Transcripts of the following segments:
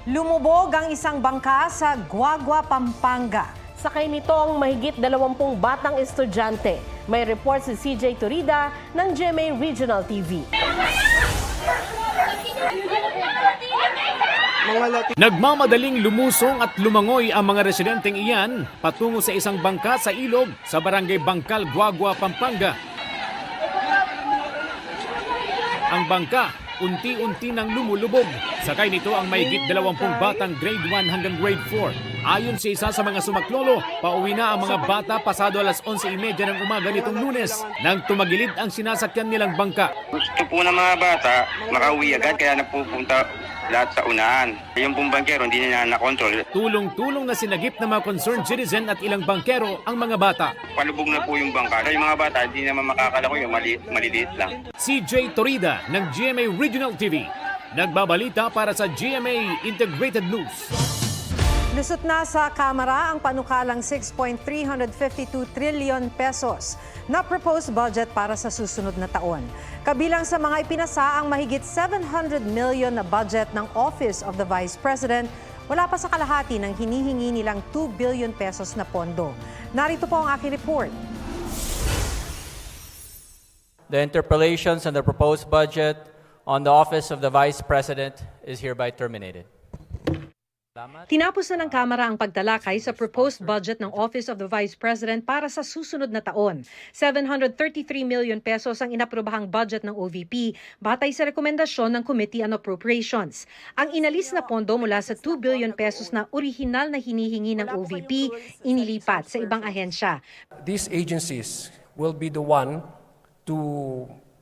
Lumubog ang isang bangka sa Guagua, Pampanga. Sakay nito ang mahigit 20 batang estudyante. May report si CJ Turida ng GMA Regional TV. Nagmamadaling lumusong at lumangoy ang mga residenteng iyan patungo sa isang bangka sa ilog sa barangay Bangkal, Guagua, Pampanga. Ang bangka unti-unti nang lumulubog. Sakay nito ang mahigit 20 batang grade 1 hanggang grade 4. Ayon sa isa sa mga sumaklolo, pauwi na ang mga bata pasado alas 11:30 ng umaga nitong Lunes nang tumagilid ang sinasakyan nilang bangka. Gusto po ng mga bata makauwi agad kaya napupunta lahat sa unahan. Yung pong bangkero hindi nila nakontrol. Tulong-tulong na sinagip ng mga concerned citizen at ilang bangkero ang mga bata. Palubog na po yung bangka. Yung mga bata hindi naman makakalako yung maliliit lang. CJ Torida ng GMA Regional TV. Nagbabalita para sa GMA Integrated News. Lusot na sa Kamara ang panukalang 6.352 trillion pesos na proposed budget para sa susunod na taon. Kabilang sa mga ipinasa ang mahigit 700 million na budget ng Office of the Vice President, wala pa sa kalahati ng hinihingi nilang 2 billion pesos na pondo. Narito po ang aking report. The interpellations on the proposed budget on the Office of the Vice President is hereby terminated. Tinapos na ng Kamara ang pagtalakay sa proposed budget ng Office of the Vice President para sa susunod na taon. 733 million pesos ang inaprobahang budget ng OVP batay sa rekomendasyon ng Committee on Appropriations. Ang inalis na pondo mula sa 2 billion pesos na orihinal na hinihingi ng OVP, inilipat sa ibang ahensya. These agencies will be the one to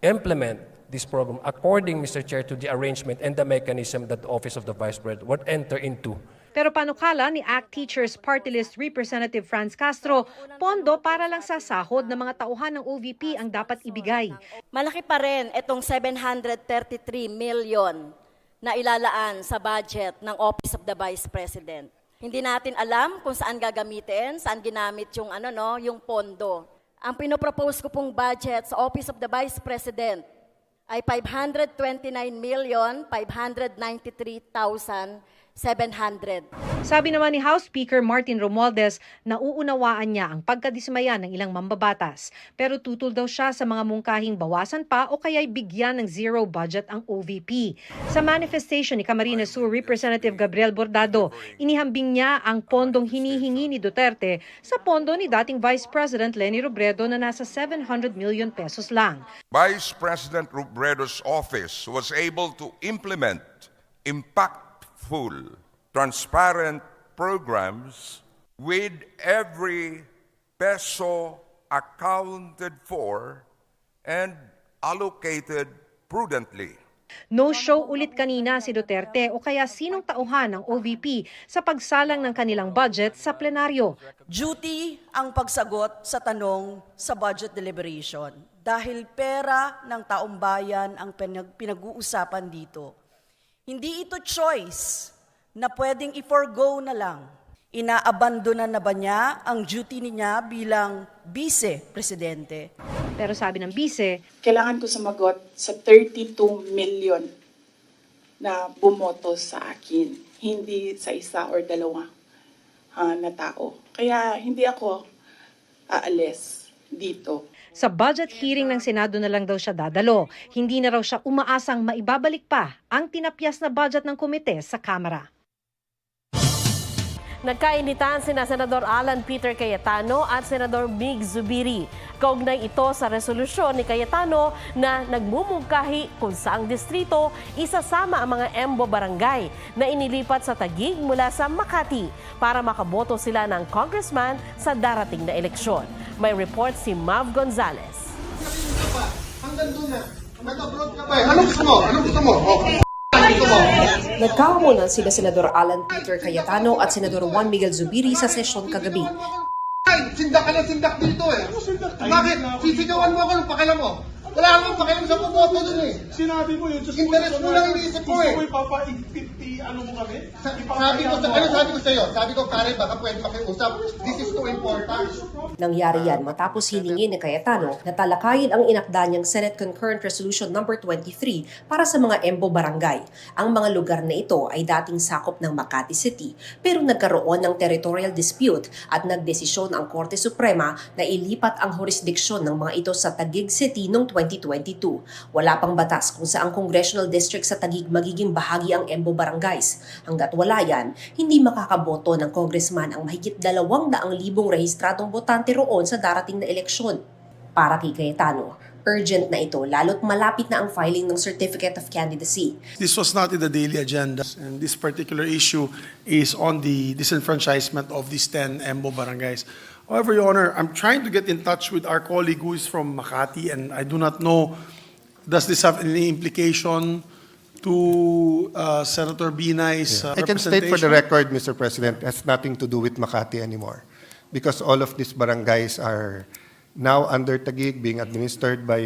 implement this program according, Mr. Chair, to the arrangement and the mechanism that the Office of the Vice President would enter into. Pero panukala ni ACT Teachers Party List Representative Franz Castro, pondo para lang sa sahod ng mga tauhan ng OVP ang dapat ibigay. Malaki pa rin itong 733 million na ilalaan sa budget ng Office of the Vice President. Hindi natin alam kung saan gagamitin, saan ginamit yung yung pondo. Ang pinopropose ko pong budget sa Office of the Vice President ay 529,593,700. Sabi naman ni House Speaker Martin Romualdez na uunawaan niya ang pagkadismaya ng ilang mambabatas. Pero tutol daw siya sa mga mungkahing bawasan pa o kaya'y bigyan ng zero budget ang OVP. Sa manifestation ni Camarines Sur Representative Gabriel Bordado, inihambing niya ang pondong hinihingi ni Duterte sa pondo ni dating Vice President Leni Robredo na nasa 700 million pesos lang. Vice President Robredo's office was able to implement impactful, transparent programs with every peso accounted for and allocated prudently. No-show ulit kanina si Duterte o kaya sinong tauhan ng OVP sa pagsalang ng kanilang budget sa plenaryo. Duty ang pagsagot sa tanong sa budget deliberation dahil pera ng taong bayan ang pinag-uusapan dito. Hindi ito choice na pwedeng i-forgo na lang. Inaabandonan na ba niya ang duty niya bilang vice-presidente? Pero sabi ng vice, kailangan ko sumagot sa 32 million na bumoto sa akin, hindi sa isa or dalawa na tao. Kaya hindi ako aalis dito. Sa budget hearing ng Senado na lang daw siya dadalo. Hindi na raw siya umaasang maibabalik pa ang tinapyas na budget ng komite sa Kamara. Nagkainitan sina Senador Alan Peter Cayetano at Senador Mig Zubiri. Kaugnay ito sa resolusyon ni Cayetano na nagmumungkahi kung saang distrito isasama ang mga Embo Barangay na inilipat sa Taguig mula sa Makati para makaboto sila ng congressman sa darating na eleksyon. May report si Mav Gonzalez. Hanggang doon na. Nag-abroad ka pa eh. Anong gusto mo? Anong gusto mo? Nagkahamunan sila Senador Alan Peter Cayetano at Senador Juan Miguel Zubiri sa sesyon kagabi. Sindak ka na sindak dito eh. Bakit? Sisigawan mo ako ng pakialam mo. Wala akong pakialam sa pumoto dun eh. Sinabi mo yun, just Interest mo lang iniisip ko eh. Gusto mo ipapa-50, ano mo kami? Sabi ko sa'yo, sabi ko, Karen, baka pwede makiusap. This is too important. Nangyari yan matapos hilingin ni Cayetano na talakayin ang inakda niyang Senate Concurrent Resolution No. 23 para sa mga Embo Barangay. Ang mga lugar na ito ay dating sakop ng Makati City pero nagkaroon ng territorial dispute at nagdesisyon ang Korte Suprema na ilipat ang jurisdiksyon ng mga ito sa Taguig City noong 2022. Wala pang batas kung saang congressional district sa Taguig magiging bahagi ang Embo Barangays. Hanggat wala yan, hindi makakaboto ng congressman ang mahigit 200,000 rehistradong botante roon sa darating na eleksyon. Para kay Cayetano, urgent na ito lalo't malapit na ang filing ng Certificate of Candidacy. This was not in the daily agenda, and this particular issue is on the disenfranchisement of these 10 Embo barangays. However, Your Honor, I'm trying to get in touch with our colleague who is from Makati, and I do not know, does this have any implication to Senator Binay's I can state for the record, Mr. President, it has nothing to do with Makati anymore. Because all of these barangays are now under Taguig, being administered by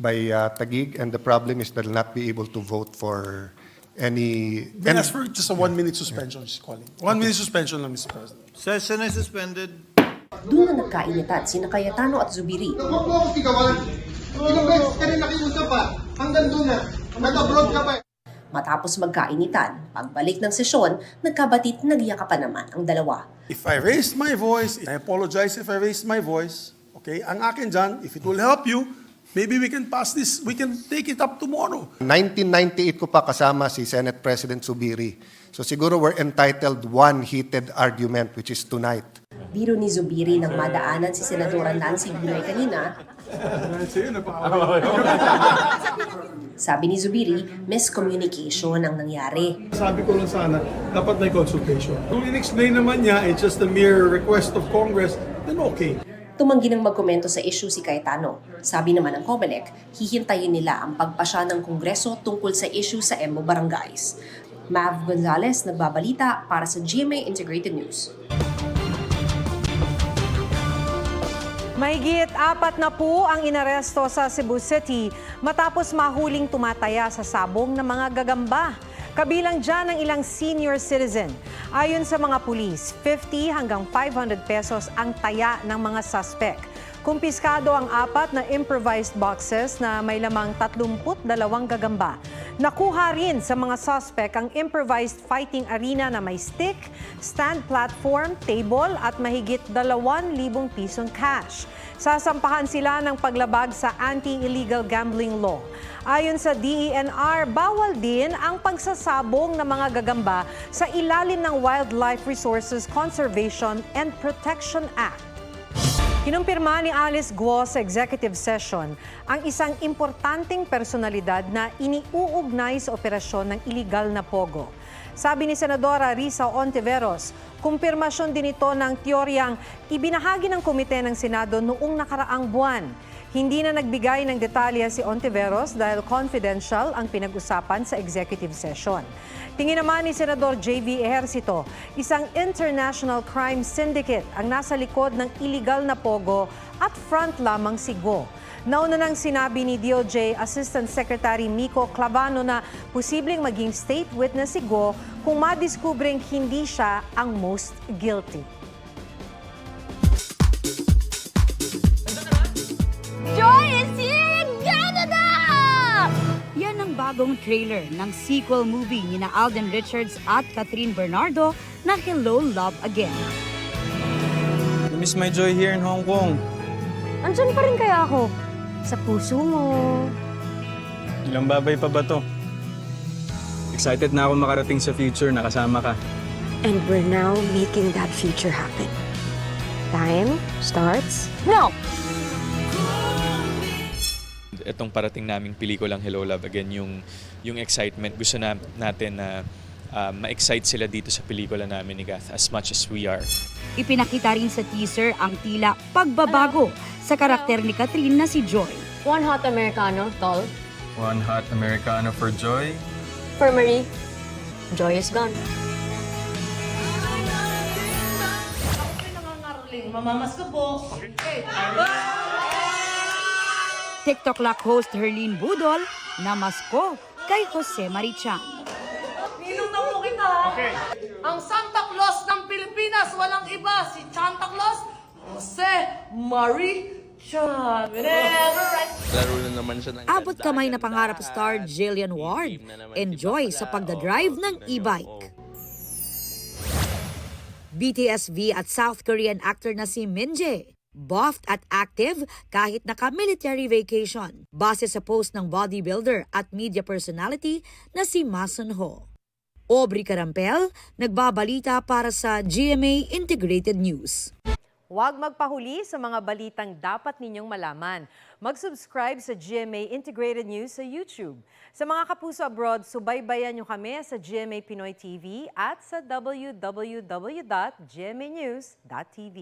Taguig, and the problem is they'll not be able to vote for any... May I ask for just a 1-minute suspension, she's calling. 1-minute suspension lang, Mr. President. Session is suspended. Doon na nagkainitan sina Cayetano at Zubiri. Huwag mo ako sigawan. Ilang beses ka rin nakiusap pa. Hanggang doon na. Nag-abroad ka pa. Matapos magkainitan, pagbalik ng sesyon, nagkabatit nagyakapan naman ang dalawa. If I raised my voice, I apologize if I raised my voice. Okay, ang akin dyan, if it will help you, maybe we can pass this, we can take it up tomorrow. 1998 ko pa kasama si Senate President Zubiri. So siguro we're entitled one heated argument, which is tonight. Biro ni Zubiri nang madaanan si Senadora Nancy Binay kanina. Sabi ni Zubiri, miscommunication ang nangyari. Sabi ko lang sana, dapat may consultation. Kung in-explain naman niya, it's just a mere request of Congress, then okay. Tumanggi ng magkomento sa issue si Cayetano. Sabi naman ng COMELEC, hihintayin nila ang pagpasya ng Kongreso tungkol sa issue sa Embo Barangays. Mav Gonzalez, nagbabalita para sa GMA Integrated News. Mahigit 40 ang inaresto sa Cebu City matapos mahuling tumataya sa sabong ng mga gagamba. Kabilang dyan ang ilang senior citizen. Ayon sa mga pulis, 50 hanggang 500 pesos ang taya ng mga suspect. Kumpiskado ang 4 na improvised boxes na may lamang 32 gagamba. Nakuha rin sa mga suspect ang improvised fighting arena na may stick, stand platform, table at mahigit 2,000 pisong cash. Sasampahan sila ng paglabag sa anti-illegal gambling law. Ayon sa DENR, bawal din ang pagsasabong ng mga gagamba sa ilalim ng Wildlife Resources Conservation and Protection Act. Kinumpirma ni Alice Guo sa executive session ang isang importanteng personalidad na iniuugnay sa operasyon ng iligal na pogo. Sabi ni Senadora Risa Ontiveros, kumpirmasyon din ito ng teoryang ibinahagi ng Komite ng Senado noong nakaraang buwan. Hindi na nagbigay ng detalye si Ontiveros dahil confidential ang pinag-usapan sa executive session. Tingin naman ni Senador J.V. Ejercito, isang international crime syndicate ang nasa likod ng iligal na pogo at front lamang si Guo. Nauna nang sinabi ni DOJ Assistant Secretary Miko Clavano na posibleng maging state witness si Guo kung madiskubreng hindi siya ang most guilty. Joy is here in Canada! Yan ang bagong trailer ng sequel movie ni na Alden Richards at Catherine Bernardo na Hello, Love Again. I miss my Joy here in Hong Kong. Andyan pa rin kaya ako? Sa puso mo. Ilang babay pa ba to? Excited na ako makarating sa future na kasama ka. And we're now making that future happen. Time starts now! Itong parating naming pelikulang Hello, Love Again, yung excitement. Gusto natin na ma-excite sila dito sa pelikula namin ni Gath as much as we are. Ipinakita rin sa teaser ang tila pagbabago sa karakter ni Catherine na si Joy. One hot Americano, tall. One hot Americano for Joy. For Marie, Joy is gone. Mamamas ko po. TikTok host Herlene Budol namasko kay Jose Marichan. Ninong na po kita. Okay. Ang Santa Claus ng Pilipinas, walang iba, si Santa Claus, Jose Marichan. Laro na naman siya ng Abot kamay na pangarap star Jillian Ward. Enjoy sa pagdadrive ng e-bike. BTSV at South Korean actor na si Min Jae. Buffed at active kahit naka-military vacation. Base sa post ng bodybuilder at media personality na si Ma Sun-ho. Aubrey Carampel, nagbabalita para sa GMA Integrated News. Huwag magpahuli sa mga balitang dapat ninyong malaman. Mag-subscribe sa GMA Integrated News sa YouTube. Sa mga kapuso abroad, subaybayan nyo kami sa GMA Pinoy TV at sa www.gmanews.tv.